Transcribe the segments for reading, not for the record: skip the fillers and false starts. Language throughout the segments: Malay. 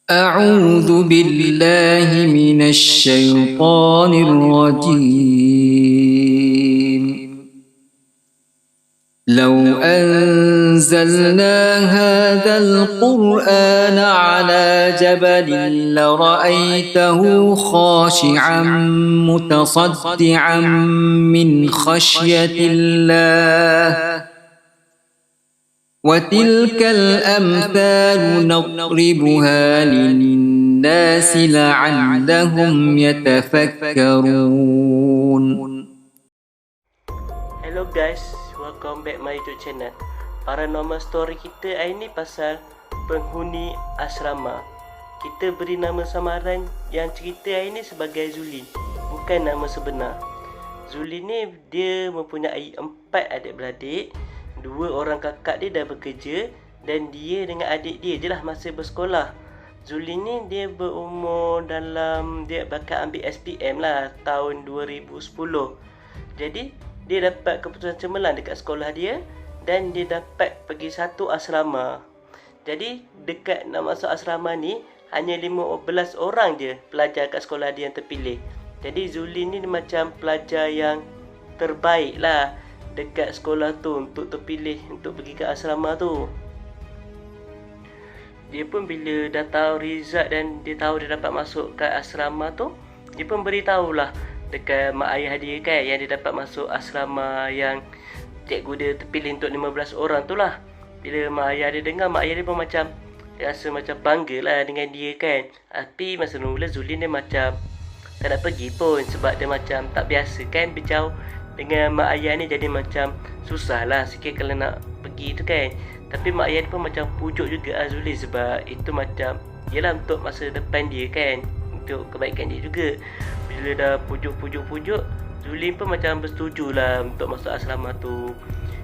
أعوذ بالله من الشيطان الرجيم. لو أنزلنا هذا القرآن على جبل لرأيته خاشعا متصدعا من خشية الله وتلك الأمثال نضربها للناس لعلهم يتفكرون. Hello guys, welcome back my YouTube channel. Paranormal story kita hari ni pasal penghuni asrama. Kita beri nama samaran yang cerita hari ni sebagai Zulin, bukan nama sebenar. Zulin ni dia mempunyai 4 adik-beradik. 2 orang kakak dia dah bekerja dan dia dengan adik dia je lah masih bersekolah. Zulin ni dia berumur dalam, dia bakal ambil SPM lah tahun 2010. Jadi dia dapat keputusan cemerlang dekat sekolah dia dan dia dapat pergi satu asrama. Jadi dekat nak masuk asrama ni hanya 15 orang je pelajar kat sekolah dia yang terpilih. Jadi Zulin ni macam pelajar yang terbaik lah dekat sekolah tu untuk terpilih untuk pergi ke asrama tu. Dia pun bila dah tahu result dan dia tahu dia dapat masuk ke asrama tu, dia pun beritahulah dekat mak ayah dia kan yang dia dapat masuk asrama yang cikgu dia terpilih untuk 15 orang tu lah. Bila mak ayah dia dengar, mak ayah dia pun macam dia rasa macam bangga lah dengan dia kan. Tapi masa mula Zulin dia macam tak nak pergi pun sebab dia macam tak biasa kan berjauh dengan mak ayah ni, jadi macam susah lah sikit kalau nak pergi tu kan. Tapi mak ayah dia pun macam pujuk juga Zulin sebab itu macam yelah untuk masa depan dia kan, untuk kebaikan dia juga. Bila dah pujuk, Zulin pun macam bersetuju lah untuk masuk asrama tu.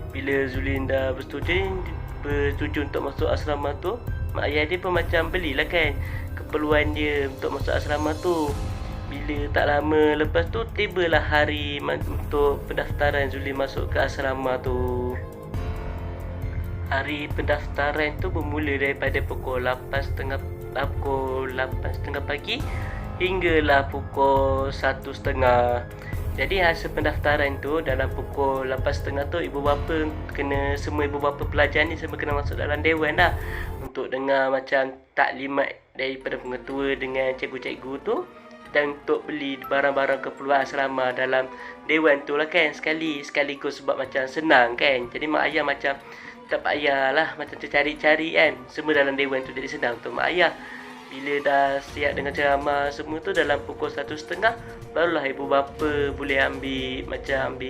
Bila Zulin dah bersetuju untuk masuk asrama tu, mak ayah dia pun macam belilah kan keperluan dia untuk masuk asrama tu. Bila tak lama lepas tu tibalah hari untuk pendaftaran Zulin masuk ke asrama tu. Hari pendaftaran tu bermula daripada pukul 8.30 pagi hinggalah pukul 1.30. Jadi hasil pendaftaran tu dalam pukul 8.30 tu semua ibu bapa pelajar ni semua kena masuk dalam dewan dah untuk dengar macam taklimat daripada pengetua dengan cikgu-cikgu tu dan untuk beli barang-barang keperluan asrama dalam dewan tu lah kan sekaligus sebab macam senang kan. Jadi mak ayah macam tak payahlah macam tercari-cari kan, semua dalam dewan tu jadi senang untuk mak ayah. Bila dah siap dengan ceramah semua tu dalam pukul 1.30 barulah ibu bapa boleh ambil macam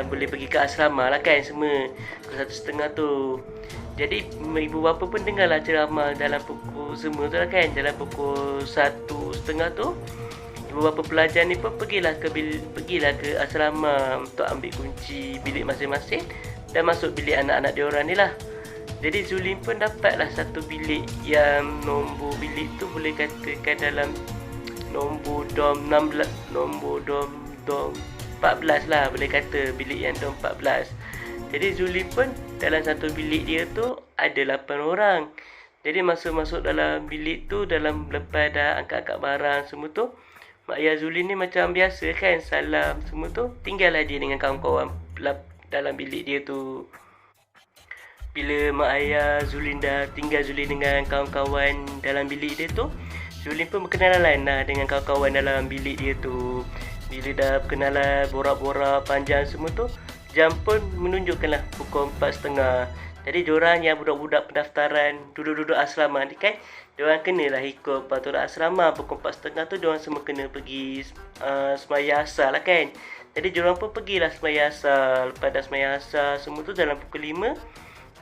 boleh pergi ke asrama lah kan semua pukul 1.30 tu. Jadi ibu bapa pun dengarlah ceramah dalam pukul semua tu lah kan. Dalam pukul 1.30 tu ibu bapa pelajar ni pun pergilah ke asrama untuk ambil kunci bilik masing-masing dan masuk bilik anak-anak dia orang ni lah. Jadi Zulin pun dapatlah satu bilik yang nombor bilik tu boleh katakan dalam nombor dom 16, nombor dom 14 lah, boleh kata bilik yang dom 14. Jadi Zulin pun dalam satu bilik dia tu ada 8 orang. Jadi masuk dalam bilik tu, dalam lepas dah angkat-angkat barang semua tu, mak ayah Zulin ni macam biasa kan, salam semua tu, tinggallah dia dengan kawan-kawan dalam bilik dia tu. Bila mak ayah Zulin dah tinggal Zulin dengan kawan-kawan dalam bilik dia tu, Zulin pun berkenalan lah dengan kawan-kawan dalam bilik dia tu. Bila dah berkenalan, borak-borak panjang semua tu, jam pun menunjukkanlah pukul 4.30. Jadi diorang yang budak-budak pendaftaran duduk-duduk asrama ni kan, diorang kenalah ikut peraturan asrama. Pukul 4.30 tu diorang semua kena pergi semaya asar lah kan. Jadi diorang pun pergilah semaya asar. Lepas dah semaya asar semua tu dalam pukul 5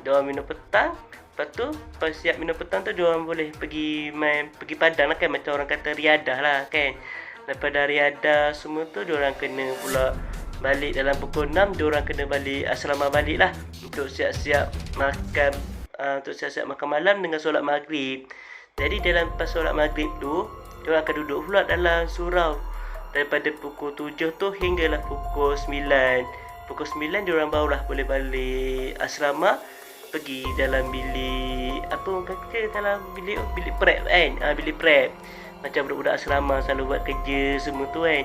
diorang minum petang. Lepas tu pas siap minum petang tu diorang boleh pergi padang lah kan, macam orang kata riadah lah kan. Lepas dah riadah semua tu diorang kena pula balik dalam pukul 6, diorang kena balik asrama balik lah untuk siap-siap makan malam dengan solat maghrib. Jadi dalam pas solat maghrib tu diorang akan duduk pula dalam surau daripada pukul 7 tu hinggalah pukul 9. Pukul 9 diorang barulah boleh balik asrama pergi dalam bilik apa orang kata, dalam bilik prep kan. Bilik prep macam budak-budak asrama selalu buat kerja semua tu kan.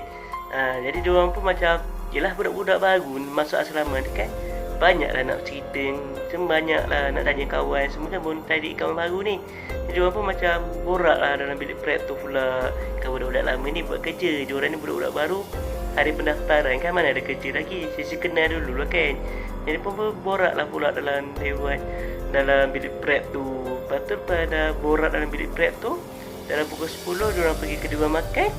Jadi diorang pun macam, yelah budak-budak baru masuk asrama ni kan, banyaklah nak cerita, banyaklah nak tanya kawan semua kan, pun tadi kawan baru ni. Jadi diorang pun macam borak lah dalam bilik prep tu pula. Kan budak-budak lama ni buat kerja, diorang ni budak-budak baru, hari pendaftaran kan, mana ada kerja lagi, sesi kenal dulu lah kan. Jadi pun borak lah pula dalam bilik prep tu. Lepas tu pada borak dalam bilik prep tu, dalam pukul 10 diorang pergi kedua makan.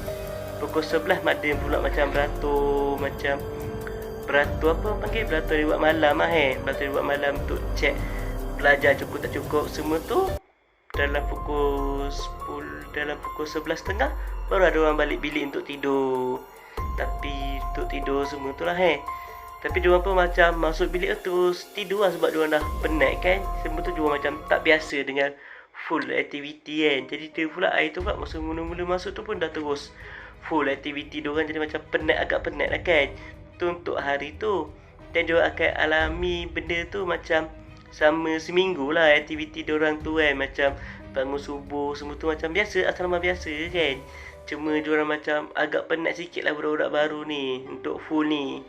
Pukul 11 mak dia pula macam beratur apa panggil, beratur dia buat malam beratur dia buat malam untuk cek belajar cukup tak cukup semua tu. Dalam pukul 11.30 baru ada orang balik bilik untuk tidur. Tapi untuk tidur semua tu lah Tapi diorang pun macam masuk bilik tu terus tidur lah, sebab diorang dah penat kan. Semua tu diorang macam tak biasa dengan full aktiviti kan. Jadi dia pula hari tu pula masa mula-mula masuk tu pun dah terus full aktiviti diorang, jadi macam agak penat lah kan. Tu untuk hari tu. Dan diorang akan alami benda tu macam sama seminggu lah aktiviti diorang tu kan. Macam bangun subuh semua tu macam biasa, asrama biasa kan. Cuma diorang macam agak penat sikit lah budak-budak baru ni untuk full ni.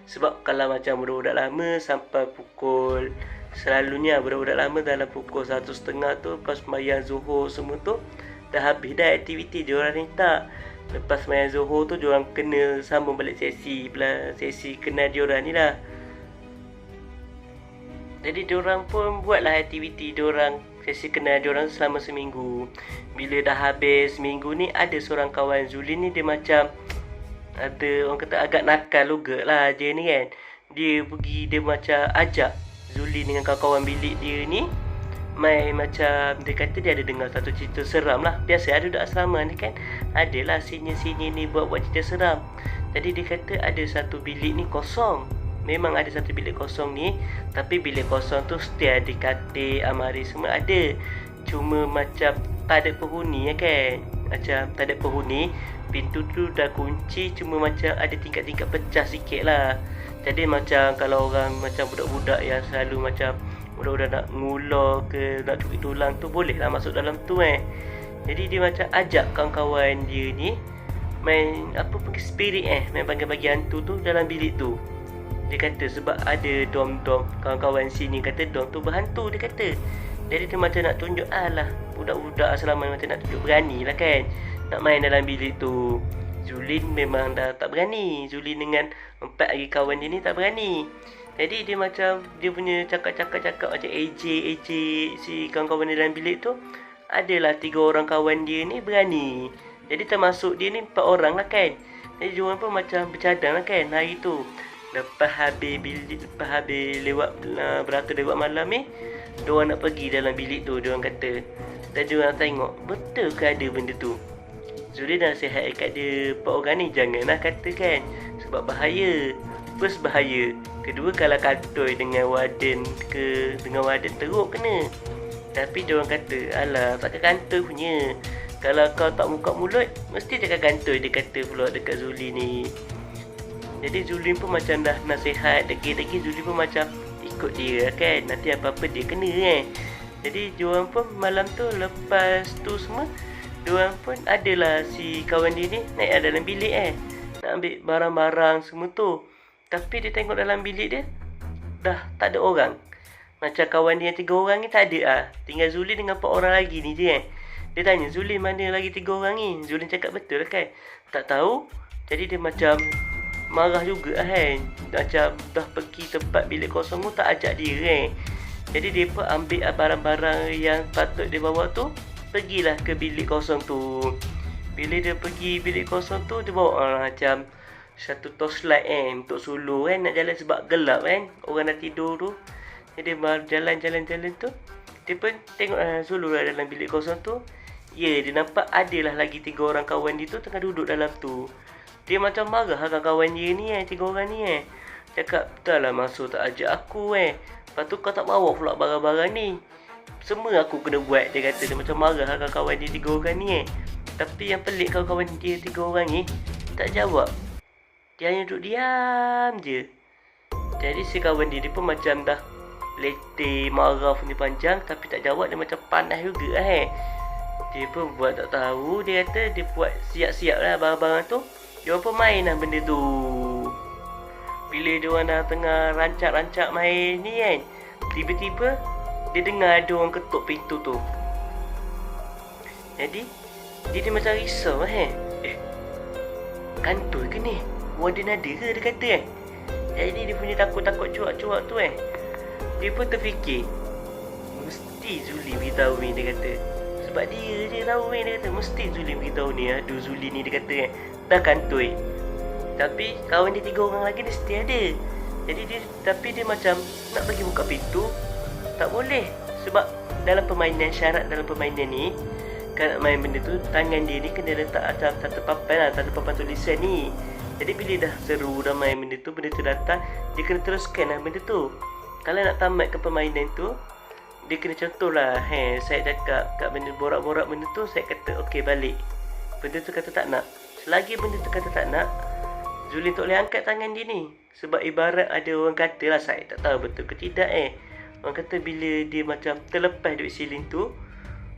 Sebab kalau macam budak-budak lama sampai pukul, selalunya budak-budak lama dalam pukul 1.30 tu lepas sembahyang Zuhur semua tu dah habis dah aktiviti. Diorang ni tak, lepas sembahyang Zuhur tu diorang kena sambung balik sesi kenal diorang ni lah. Jadi diorang pun buatlah aktiviti diorang, sesi kenal diorang selama seminggu. Bila dah habis seminggu ni, ada seorang kawan Zulin ni, dia macam ada orang kata agak nakal juga lah dia ni kan. Dia macam ajak Zulin dengan kawan-kawan bilik dia ni main, macam dia kata dia ada dengar satu cerita seram lah. Biasa ada budak asrama ni kan, adalah senior-senior ni buat cerita seram. Jadi dia kata ada satu bilik ni kosong. Memang ada satu bilik kosong ni, tapi bilik kosong tu setiap ada katil, amari semua ada. Cuma macam tak ada penghuni kan. Macam tak ada penghuni, pintu tu dah kunci, cuma macam ada tingkat-tingkat pecah sikit lah. Jadi macam kalau orang macam budak-budak yang selalu macam budak-budak nak ngulur ke nak cubit tulang tu, boleh lah masuk dalam tu Jadi dia macam ajak kawan-kawan dia ni main apa panggil spirit main bagi hantu tu dalam bilik tu. Dia kata sebab ada dom-dom, kawan-kawan sini kata dom tu berhantu dia kata. Jadi dia macam nak tunjuk lah budak-budak asrama macam nak tunjuk berani lah kan, nak main dalam bilik tu. Zulin memang dah tak berani. Zulin dengan 4 lagi kawan dia ni tak berani. Jadi dia macam, dia punya cakap-cakap macam AJ si kawan-kawan dia dalam bilik tu. Adalah 3 orang kawan dia ni berani. Jadi termasuk dia ni 4 orang lah kan. Jadi diorang pun macam bercadang lah kan hari tu. Lepas habis lewat beratur lewat malam ni, diorang nak pergi dalam bilik tu, diorang kata. Dan diorang tengok betul ke ada benda tu. Zulin dah nasihat kat dia, 4 orang ni janganlah kata kan, sebab bahaya. First bahaya, kedua kalau kantoi dengan warden teruk kena. Tapi diorang kata, alah takkan kantoi punya, kalau kau tak buka mulut mesti cakap kantoi, dia kata pula dekat Zulin ni. Jadi Zulin pun macam dah nasihat, degil-degil Zulin pun macam ikut dia kan, nanti apa-apa dia kena Jadi diorang pun malam tu, lepas tu semua, diorang pun adalah si kawan dia ni naik dalam bilik nak ambil barang-barang semua tu. Tapi dia tengok dalam bilik dia dah tak ada orang. Macam kawan dia yang 3 orang ni tak ada tinggal Zulin dengan 4 orang lagi ni je Dia tanya, Zulin mana lagi 3 orang ni? Zulin cakap betul lah kan, tak tahu. Jadi dia macam marah juga macam dah pergi tempat bilik kosong tu tak ajak dia Jadi dia pun ambil barang-barang yang patut dia bawa tu, pergilah ke bilik kosong tu. Bila dia pergi bilik kosong tu, dia bawa macam satu torchlight untuk suluh nak jalan sebab gelap orang dah tidur tu. Jadi jalan-jalan tu, dia pun tengok suluh lah dalam bilik kosong tu. Dia nampak adalah lagi 3 orang kawan dia tu tengah duduk dalam tu. Dia macam marah kawan dia ni 3 orang ni cakap, betul lah masuk tak ajak aku lepas tu kau tak bawa pula barang-barang ni, semua aku kena buat. Dia kata dia macam marah kawan dia 3 orang ni Tapi yang pelik, kawan-kawan dia 3 orang ni tak jawab. Dia hanya duduk diam je. Jadi si kawan dia pun macam dah letih, marah punya panjang. Tapi tak jawab, dia macam panas juga Dia pun buat tak tahu. Dia kata dia buat siap-siap lah barang-barang tu. Dia pun main lah benda tu. Bila dia orang dah tengah rancak-rancak main ni kan, tiba-tiba dia dengar ada orang ketuk pintu tu. Jadi dia macam risau kantoi ke ni? Warden ada ke, dia kata Jadi dia punya takut-takut cuak-cuak tu dia pun terfikir, mesti Zuli beritahu ni, dia kata. Sebab dia je tahu ni, dia kata. Mesti Zuli beritahu ni. Aduh, Zuli ni, dia kata dah kantoi. Tapi kawan dia 3 orang lagi dia mesti ada. Jadi dia macam nak bagi buka pintu, tak boleh. Sebab dalam permainan, syarat dalam permainan ni, kalau nak main benda tu, tangan dia ni kena letak atas tata papan lah, tata papan tulisan ni. Jadi bila dah seru, dah main benda tu datang, dia kena teruskan lah benda tu. Kalau nak tamatkan permainan tu, dia kena contoh lah, saya cakap kat benda borak-borak benda tu, saya kata okey balik. Benda tu kata tak nak. Selagi benda tu kata tak nak, Zuli tak boleh angkat tangan dia ni. Sebab ibarat ada orang kata lah, saya tak tahu betul ke tidak orang kata bila dia macam terlepas dari silin tu,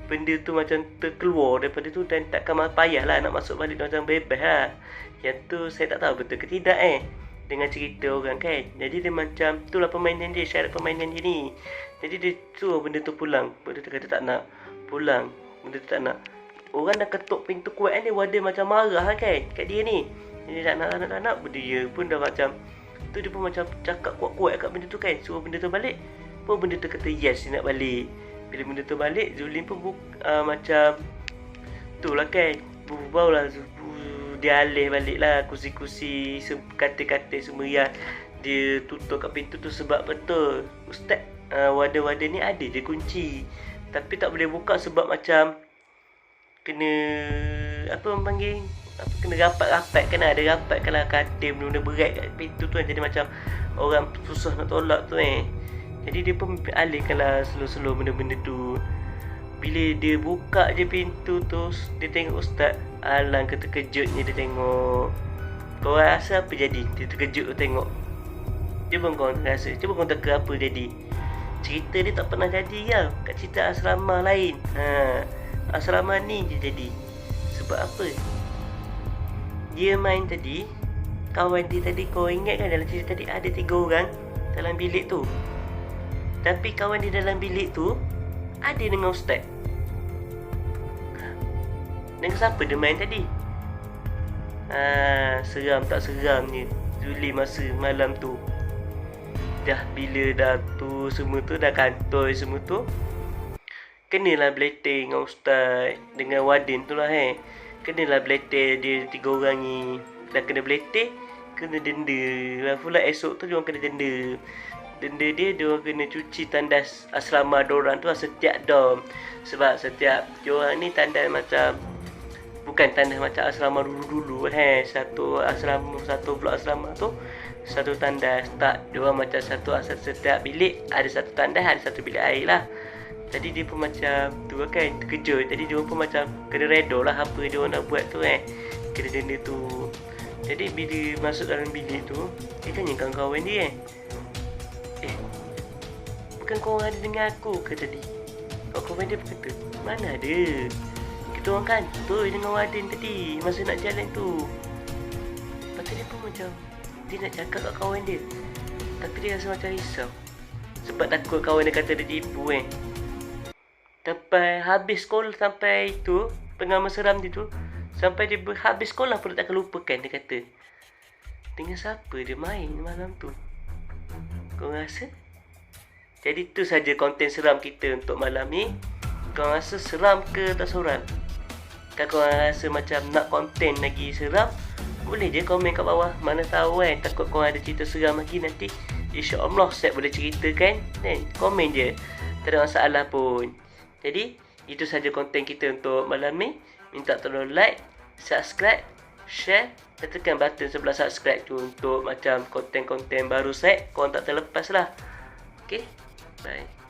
benda tu macam terkeluar daripada tu dan takkan payah lah nak masuk balik macam bebas lah. Yang tu saya tak tahu betul ke tidak dengan cerita orang kan. Jadi dia macam itulah permainan dia, syarat permainan dia ni. Jadi dia suruh benda tu pulang. Benda tu kata tak nak pulang, benda tu tak nak. Orang dah ketuk pintu kuat ni, Warden macam marah kan kat dia ni. Dia tak nak. Dia pun dah macam tu, dia pun macam cakap kuat-kuat kat benda tu kan, suruh benda tu balik. Pun benda tu kata yes, dia nak balik. Bila benda tu balik, Zulin pun macam tu lah kan, bau lah. Dia alih balik lah kursi-kursi, kata-kata semua yang dia tutup kat pintu tu. Sebab betul Ustaz, warden ni ada dia kunci, tapi tak boleh buka sebab macam kena kena rapat-rapat, kena ada rapat kalau katil benda-benda berat kat pintu tu jadi macam orang susah nak tolak tu Jadi dia pun alihkanlah slow-slow benda-benda tu. Bila dia buka je pintu tu, dia tengok Ustaz. Alang terkejutnya dia tengok. Kau rasa apa jadi? Dia terkejut tu tengok. Cuba kau rasa, cuba kau teka apa jadi. Cerita dia tak pernah jadi lah kat cerita asrama lain. Asrama ni je jadi. Sebab apa? Dia main tadi, kawan dia tadi, kau ingat kan dalam cerita tadi ada 3 orang dalam bilik tu. Tapi kawan dia dalam bilik tu ada dengan Ustaz. Dengan siapa dia main tadi? Seram tak seramnya Zuli masa malam tu. Dah bila dah tu semua tu, dah kantoi semua tu, kenalah beletih dengan Ustaz, dengan Warden tu lah kenalah beletih dia 3 orang ni. Dah kena beletih, kena denda lah pula. Esok tu dia orang kena denda. Denda dia orang kena cuci tandas asrama diorang tu setiap dom. Sebab setiap diorang ni tandas macam, bukan tandas macam asrama dulu-dulu satu asrama, satu blok asrama tu satu tandas. Tak, diorang macam setiap bilik ada satu tandas, ada satu bilik air lah. Jadi dia pun macam tu kan, terkejut. Jadi dia pun macam kena redor lah apa dia orang nak buat tu kena denda tu. Jadi bila masuk dalam bilik tu, dia tanya kawan-kawan dia bukan korang ada dengan aku ke tadi? Kawan dia berkata, mana ada, kita orang kantoi dengan Warden tadi masa nak jalan tu. Lepas tu dia pun macam, dia nak cakap kat kawan dia, tapi dia rasa macam risau sebab takut kawan dia kata dia tipu Sampai habis sekolah, sampai tu pengalaman seram dia tu, sampai dia habis sekolah pun tak akan lupakan. Dia kata, dengan siapa dia main malam tu? Kau rasa? Jadi tu saja konten seram kita untuk malam ni. Kau rasa seram ke tak seram? Kalau kau rasa macam nak konten lagi seram, boleh je komen kat bawah. Mana tahu takut kau ada cerita seram lagi nanti, InsyaAllah saya boleh ceritakan. Komen je, tak ada masalah pun. Jadi itu saja konten kita untuk malam ni. Minta tolong like, subscribe, share dan tekan button sebelah subscribe tu untuk macam konten-konten baru saya korang tak terlepas lah. Okay, bye.